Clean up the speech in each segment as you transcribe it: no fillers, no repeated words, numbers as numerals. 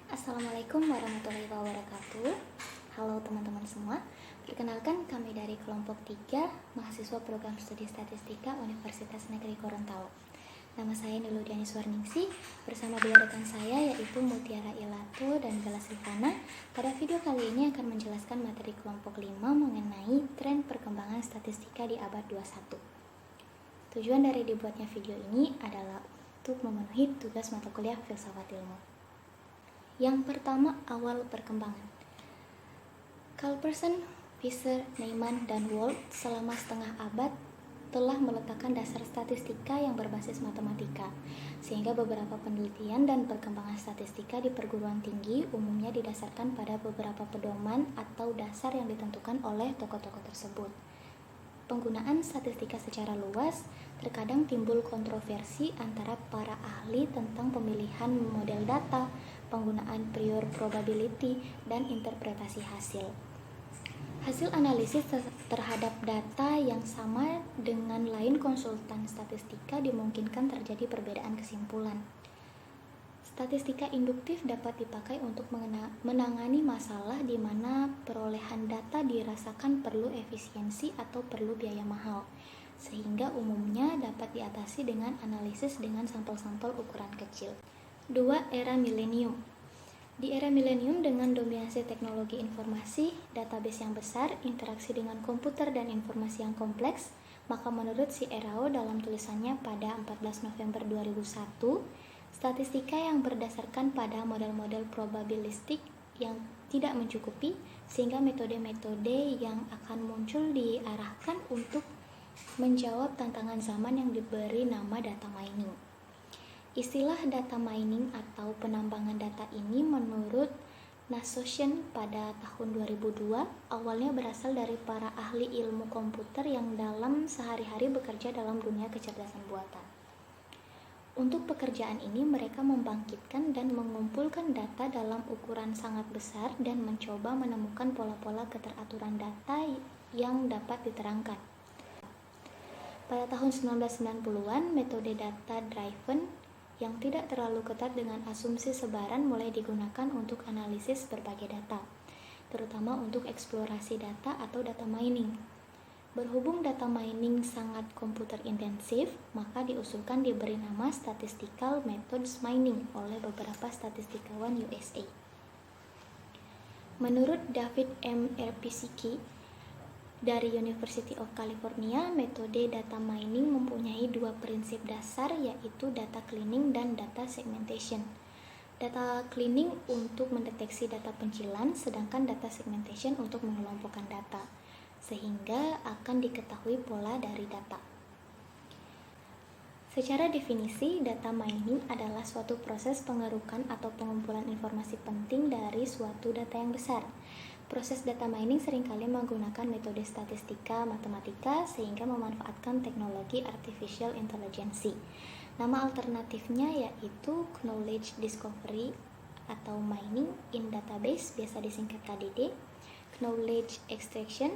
Assalamualaikum warahmatullahi wabarakatuh. Halo teman-teman semua. Perkenalkan, kami dari kelompok 3 mahasiswa program studi statistika Universitas Negeri Gorontalo. Nama saya Niludiani Suarningsih. Bersama dua rekan saya yaitu Mutiara Ilato dan Bella Silvana. Pada video kali ini akan menjelaskan materi kelompok 5 mengenai tren perkembangan statistika di abad 21. Tujuan dari dibuatnya video ini adalah untuk memenuhi tugas mata kuliah filsafat ilmu. Yang pertama, awal perkembangan. Culberson, Fisher, Neyman, dan Wald selama setengah abad telah meletakkan dasar statistika yang berbasis matematika, sehingga beberapa penelitian dan perkembangan statistika di perguruan tinggi umumnya didasarkan pada beberapa pedoman atau dasar yang ditentukan oleh tokoh-tokoh tersebut. Penggunaan statistika secara luas terkadang timbul kontroversi antara para ahli tentang pemilihan model data, penggunaan prior probability, dan interpretasi hasil. Hasil analisis terhadap data yang sama dengan lain konsultan statistika dimungkinkan terjadi perbedaan kesimpulan. Statistika induktif dapat dipakai untuk menangani masalah di mana perolehan data dirasakan perlu efisiensi atau perlu biaya mahal, sehingga umumnya dapat diatasi dengan analisis dengan sampel-sampel ukuran kecil. 2. Era milenium. Di era milenium dengan dominasi teknologi informasi, database yang besar, interaksi dengan komputer dan informasi yang kompleks, maka menurut si Erao dalam tulisannya pada 14 November 2001, statistika yang berdasarkan pada model-model probabilistik yang tidak mencukupi, sehingga metode-metode yang akan muncul diarahkan untuk menjawab tantangan zaman yang diberi nama data mining. Istilah data mining atau penambangan data ini menurut Nassosian pada tahun 2002 awalnya berasal dari para ahli ilmu komputer yang dalam sehari-hari bekerja dalam dunia kecerdasan buatan. Untuk pekerjaan ini mereka membangkitkan dan mengumpulkan data dalam ukuran sangat besar dan mencoba menemukan pola-pola keteraturan data yang dapat diterangkan. Pada tahun 1990-an, metode data driven yang tidak terlalu ketat dengan asumsi sebaran mulai digunakan untuk analisis berbagai data, terutama untuk eksplorasi data atau data mining. Berhubung data mining sangat komputer intensif, maka diusulkan diberi nama statistical methods mining oleh beberapa statistikawan USA. Menurut David M. Erpiziki dari University of California, metode data mining mempunyai dua prinsip dasar, yaitu data cleaning dan data segmentation. Data cleaning untuk mendeteksi data pencilan, sedangkan data segmentation untuk mengelompokkan data, sehingga akan diketahui pola dari data. Secara definisi, data mining adalah suatu proses pengerukan atau pengumpulan informasi penting dari suatu data yang besar. Proses data mining seringkali menggunakan metode statistika matematika sehingga memanfaatkan teknologi artificial intelligence. Nama alternatifnya yaitu knowledge discovery atau mining in database, biasa disingkat KDD, knowledge extraction,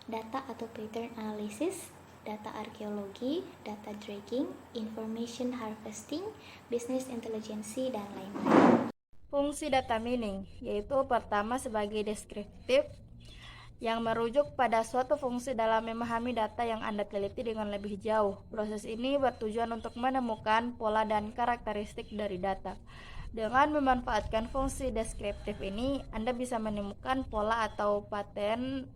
data atau pattern analysis, data arkeologi, data dragging, information harvesting, business intelligence, dan lain-lain. Fungsi data mining, yaitu pertama sebagai deskriptif yang merujuk pada suatu fungsi dalam memahami data yang Anda teliti dengan lebih jauh. Proses ini bertujuan untuk menemukan pola dan karakteristik dari data. Dengan memanfaatkan fungsi deskriptif ini, Anda bisa menemukan pola atau pattern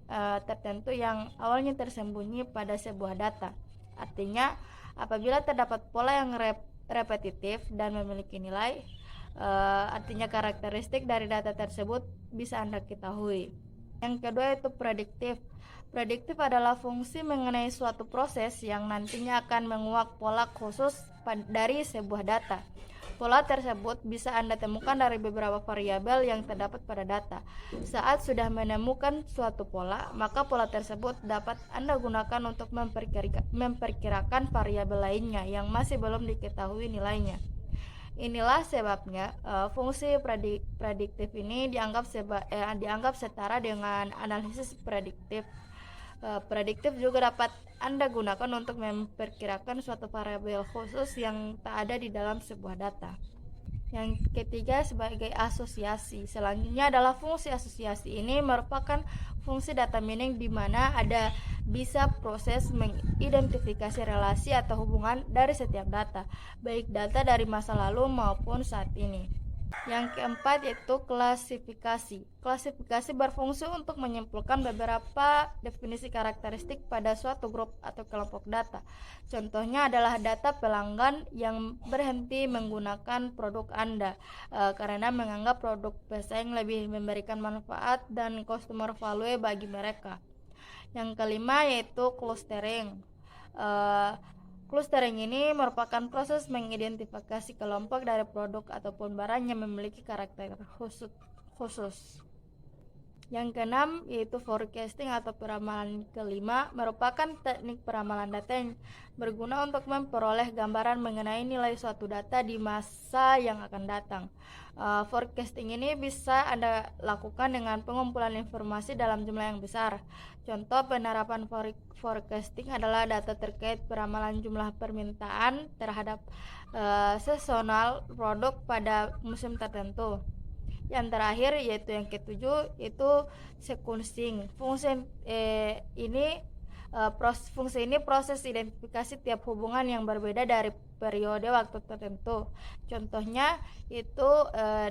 tertentu yang awalnya tersembunyi pada sebuah data. Artinya, apabila terdapat pola yang repetitif dan memiliki nilai, artinya karakteristik dari data tersebut bisa Anda ketahui. Yang kedua itu prediktif. Prediktif adalah fungsi mengenai suatu proses yang nantinya akan menguak pola khusus dari sebuah data. Pola tersebut bisa Anda temukan dari beberapa variabel yang terdapat pada data. Saat sudah menemukan suatu pola, maka pola tersebut dapat Anda gunakan untuk memperkirakan variabel lainnya yang masih belum diketahui nilainya. Inilah sebabnya fungsi prediktif ini dianggap setara dengan analisis prediktif. Prediktif juga dapat Anda gunakan untuk memperkirakan suatu variabel khusus yang tak ada di dalam sebuah data. Yang ketiga sebagai asosiasi. Selanjutnya adalah fungsi asosiasi. Ini merupakan fungsi data mining di mana ada bisa proses mengidentifikasi relasi atau hubungan dari setiap data, baik data dari masa lalu maupun saat ini. Yang keempat yaitu klasifikasi. Klasifikasi berfungsi untuk menyimpulkan beberapa definisi karakteristik pada suatu grup atau kelompok data. Contohnya adalah data pelanggan yang berhenti menggunakan produk Anda karena menganggap produk pesaing lebih memberikan manfaat dan customer value bagi mereka. Yang kelima yaitu clustering. Clustering ini merupakan proses mengidentifikasi kelompok dari produk ataupun barang yang memiliki karakter khusus. Yang keenam yaitu forecasting atau peramalan. Kelima merupakan teknik peramalan data yang berguna untuk memperoleh gambaran mengenai nilai suatu data di masa yang akan datang. Forecasting ini bisa Anda lakukan dengan pengumpulan informasi dalam jumlah yang besar. Contoh penerapan forecasting adalah data terkait peramalan jumlah permintaan terhadap seasonal produk pada musim tertentu. Yang terakhir yaitu yang ketujuh itu sequencing. Fungsi ini proses identifikasi tiap hubungan yang berbeda dari periode waktu tertentu. Contohnya itu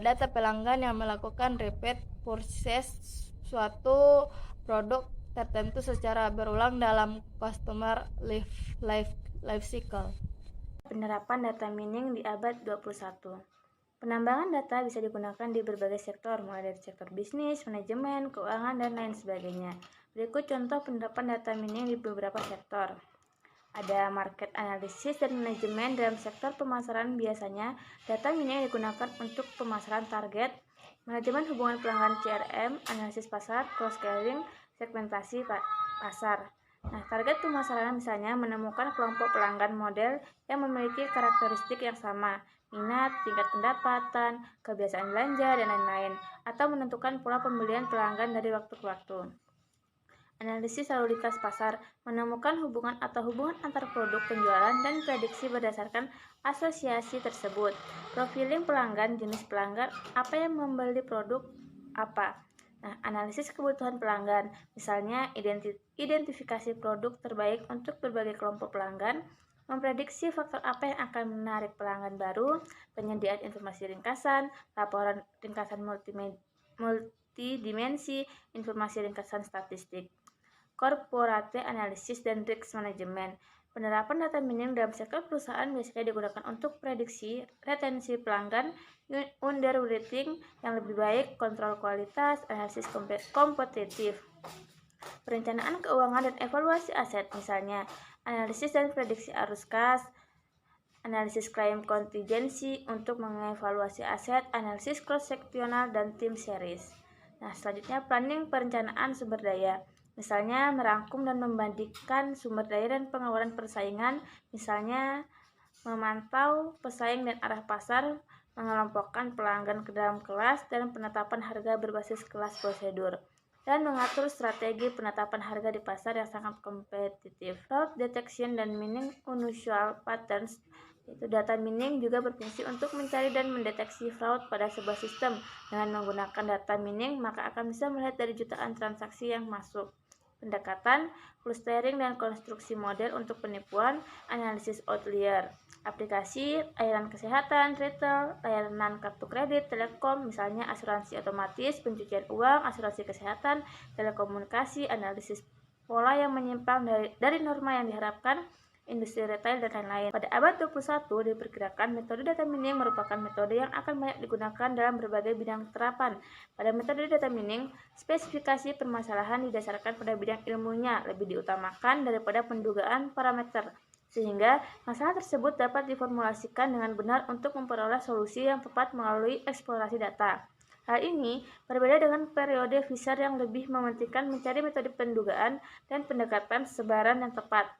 data pelanggan yang melakukan repeat purchase suatu produk tertentu secara berulang dalam customer life cycle. Penerapan data mining di abad 21. Penambangan data bisa digunakan di berbagai sektor, mulai dari sektor bisnis, manajemen, keuangan, dan lain sebagainya. Berikut contoh penerapan data mining di beberapa sektor. Ada market analysis dan manajemen. Dalam sektor pemasaran biasanya data mining digunakan untuk pemasaran target, manajemen hubungan pelanggan CRM, analisis pasar, cross-selling, segmentasi pasar. Nah, target pemasaran misalnya menemukan kelompok pelanggan model yang memiliki karakteristik yang sama, minat, tingkat pendapatan, kebiasaan belanja, dan lain-lain, atau menentukan pola pembelian pelanggan dari waktu ke waktu. Analisis lalu lintas pasar menemukan hubungan atau hubungan antar produk penjualan dan prediksi berdasarkan asosiasi tersebut. Profiling pelanggan, jenis pelanggan, apa yang membeli produk apa. Nah, analisis kebutuhan pelanggan, misalnya identifikasi produk terbaik untuk berbagai kelompok pelanggan, memprediksi faktor apa yang akan menarik pelanggan baru, penyediaan informasi ringkasan, laporan ringkasan multidimensi, informasi ringkasan statistik. Corporate Analysis dan Risk Management. Penerapan data mining dalam sektor perusahaan biasanya digunakan untuk prediksi retensi pelanggan, underwriting yang lebih baik, kontrol kualitas, analisis kompetitif, perencanaan keuangan dan evaluasi aset, misalnya analisis dan prediksi arus kas, analisis claim contingency untuk mengevaluasi aset, analisis cross-sectional dan tim series. Nah, selanjutnya planning perencanaan sumber daya. Misalnya merangkum dan membandingkan sumber daya dan pengeluaran persaingan, misalnya memantau pesaing dan arah pasar, mengelompokkan pelanggan ke dalam kelas, dan penetapan harga berbasis kelas prosedur, dan mengatur strategi penetapan harga di pasar yang sangat kompetitif. Fraud detection dan mining unusual patterns. Itu data mining juga berfungsi untuk mencari dan mendeteksi fraud pada sebuah sistem. Dengan menggunakan data mining, maka akan bisa melihat dari jutaan transaksi yang masuk. Pendekatan, clustering dan konstruksi model untuk penipuan, analisis outlier, aplikasi, layanan kesehatan, retail, layanan kartu kredit, telekom, misalnya asuransi otomatis, pencucian uang, asuransi kesehatan, telekomunikasi, analisis pola yang menyimpang dari norma yang diharapkan, industri retail, dan lain-lain. Pada abad 21 diperkirakan metode data mining merupakan metode yang akan banyak digunakan dalam berbagai bidang terapan. Pada metode data mining, spesifikasi permasalahan didasarkan pada bidang ilmunya lebih diutamakan daripada pendugaan parameter, sehingga masalah tersebut dapat diformulasikan dengan benar untuk memperoleh solusi yang tepat melalui eksplorasi data. Hal ini berbeda dengan periode Fisher yang lebih mementingkan mencari metode pendugaan dan pendekatan sebaran yang tepat,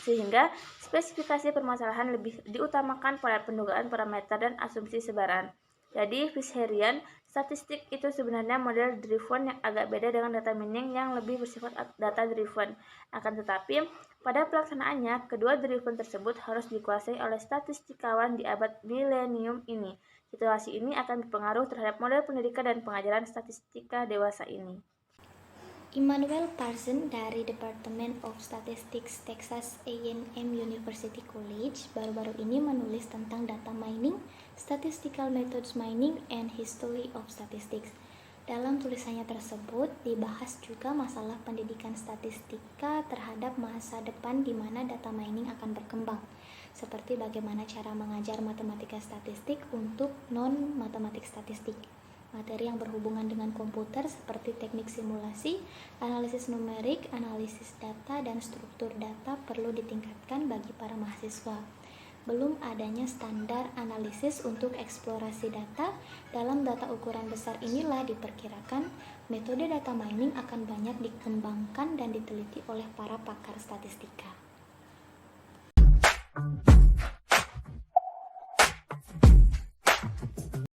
sehingga spesifikasi permasalahan lebih diutamakan pada pendugaan parameter dan asumsi sebaran. Jadi, Fisherian statistik itu sebenarnya model driven yang agak beda dengan data mining yang lebih bersifat data driven. Akan tetapi, pada pelaksanaannya, kedua driven tersebut harus dikuasai oleh statistikawan di abad milenium ini. Situasi ini akan berpengaruh terhadap model pendidikan dan pengajaran statistika dewasa ini. Immanuel Parson dari Department of Statistics Texas A&M University College baru-baru ini menulis tentang data mining, statistical methods mining, and history of statistics. Dalam tulisannya tersebut dibahas juga masalah pendidikan statistika terhadap masa depan di mana data mining akan berkembang, seperti bagaimana cara mengajar matematika statistik untuk non-matematik statistik. Materi yang berhubungan dengan komputer seperti teknik simulasi, analisis numerik, analisis data, dan struktur data perlu ditingkatkan bagi para mahasiswa. Belum adanya standar analisis untuk eksplorasi data, dalam data ukuran besar inilah diperkirakan metode data mining akan banyak dikembangkan dan diteliti oleh para pakar statistika.